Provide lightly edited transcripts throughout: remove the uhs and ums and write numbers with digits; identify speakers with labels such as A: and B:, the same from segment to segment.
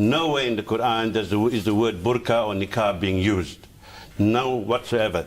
A: Nowhere in the Quran is the word burqa or niqab being used. No whatsoever.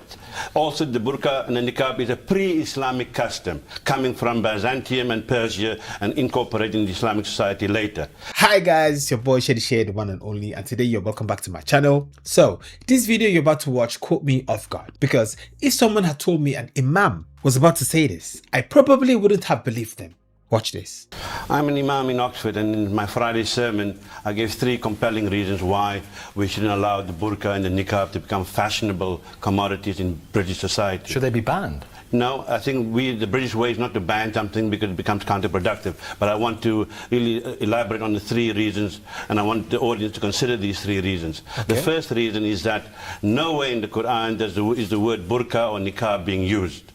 A: Also, the burqa and the niqab is a pre-Islamic custom coming from Byzantium and Persia and incorporated in the Islamic society later.
B: Hi guys, it's your boy ShadyShae, the one and only, and today you're welcome back to my channel. So, this video you're about to watch caught me off guard because if someone had told me an Imam was about to say this, I probably wouldn't have believed them. Watch this.
A: I'm an Imam in Oxford, and in my Friday sermon I gave 3 compelling reasons why we shouldn't allow the burqa and the niqab to become fashionable commodities in British society.
C: Should they be banned?
A: No, I think the British way is not to ban something because it becomes counterproductive. But I want to really elaborate on the 3 reasons, and I want the audience to consider these 3 reasons. Okay. The first reason is that nowhere in the Quran is the word burqa or niqab being used.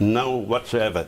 A: No whatsoever.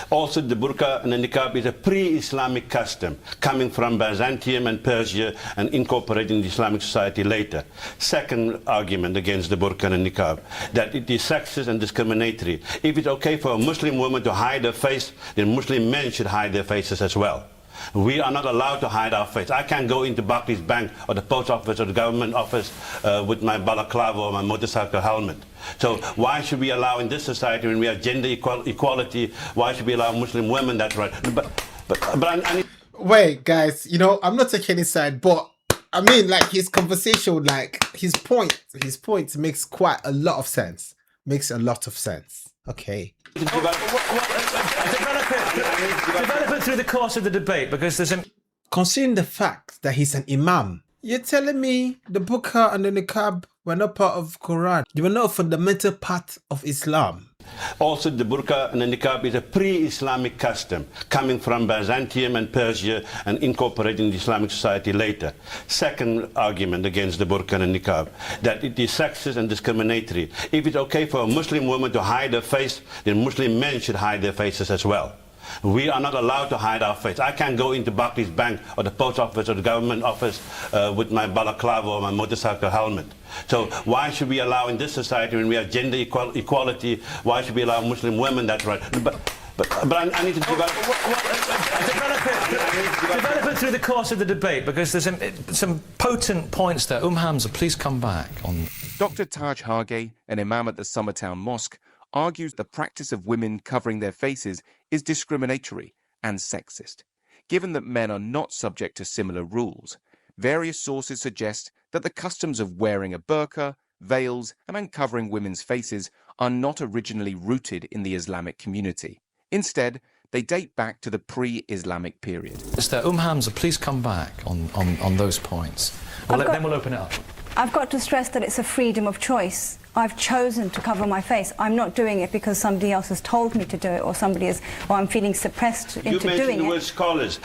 A: Also, the burqa and the niqab is a pre-Islamic custom coming from Byzantium and Persia and incorporated in the Islamic society later. Second argument against the burqa and the niqab, that it is sexist and discriminatory. If it's okay for a Muslim woman to hide her face, then Muslim men should hide their faces as well. We are not allowed to hide our face. I can't go into Barclays Bank or the post office or the government office with my balaclava or my motorcycle helmet. So why should we allow in this society, when we have gender equality, why should we allow Muslim women that right? But I need...
B: Wait guys, you know, I'm not taking his side, but I mean, like, his conversation, like his point makes quite a lot of sense. Makes a lot of sense. Okay.
C: Develop it through the course of the debate, because there's
B: Considering the fact that he's an Imam, you're telling me the burqa and the niqab were not part of Quran? They were not a fundamental part of Islam?
A: Also, the burqa and the niqab is a pre-Islamic custom coming from Byzantium and Persia and incorporated in the Islamic society later. Second argument against the burqa and the niqab, that it is sexist and discriminatory. If it's okay for a Muslim woman to hide her face, then Muslim men should hide their faces as well. We are not allowed to hide our face. I can't go into Barclays Bank or the post office or the government office with my balaclava or my motorcycle helmet. So why should we allow in this society, when we have gender equality, why should we allow Muslim women that right? But I need to develop
C: it through the course of the debate, because there's some potent points there. Hamza, please come back on.
D: Dr. Taj Hargey, an Imam at the Summertown Mosque, argues the practice of women covering their faces is discriminatory and sexist. Given that men are not subject to similar rules, various sources suggest that the customs of wearing a burqa, veils, and uncovering women's faces are not originally rooted in the Islamic community. Instead, they date back to the pre-Islamic period.
C: Mr. Hamza, please come back on those points. Then we'll open it up.
E: I've got to stress that it's a freedom of choice. I've chosen to cover my face. I'm not doing it because somebody else has told me to do it, or I'm feeling suppressed into doing it.
A: You mentioned the word scholars.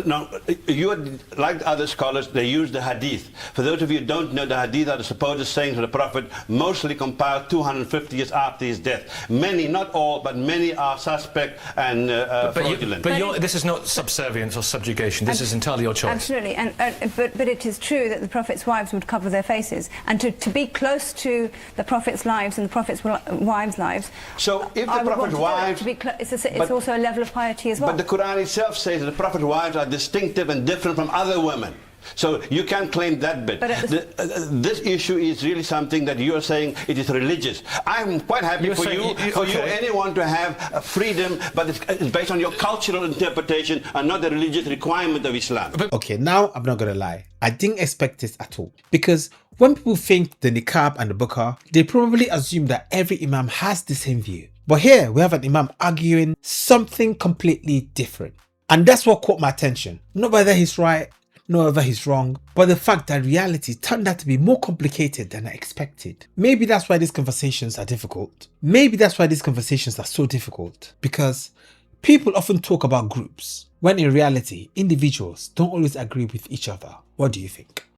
A: Now, you, like other scholars, they use the hadith. For those of you who don't know, the hadith are the supposed sayings of the Prophet, mostly compiled 250 years after his death. Many, not all, but many are suspect and fraudulent.
C: But this is not subservience or subjugation. This is entirely your choice.
E: Absolutely, but it is true that the Prophet's wives would cover their faces, and to be close to the Prophet's lives and the Prophet's wives' lives.
A: So if the Prophet's wives...
E: It's also a level of piety as well.
A: But the Quran itself says that the Prophet's wives are distinctive and different from other women. So you can't claim that bit. This issue is really something that you are saying it is religious. I'm quite happy for you, anyone to have freedom, but it's based on your cultural interpretation and not the religious requirement of Islam.
B: Okay, now I'm not gonna lie. I didn't expect this at all, because when people think the niqab and the burqa, they probably assume that every Imam has the same view. But here we have an Imam arguing something completely different. And that's what caught my attention. Not whether he's right, not whether he's wrong, but the fact that reality turned out to be more complicated than I expected. Maybe that's why these conversations are difficult. Maybe that's why these conversations are so difficult. Because people often talk about groups, when in reality, individuals don't always agree with each other. What do you think?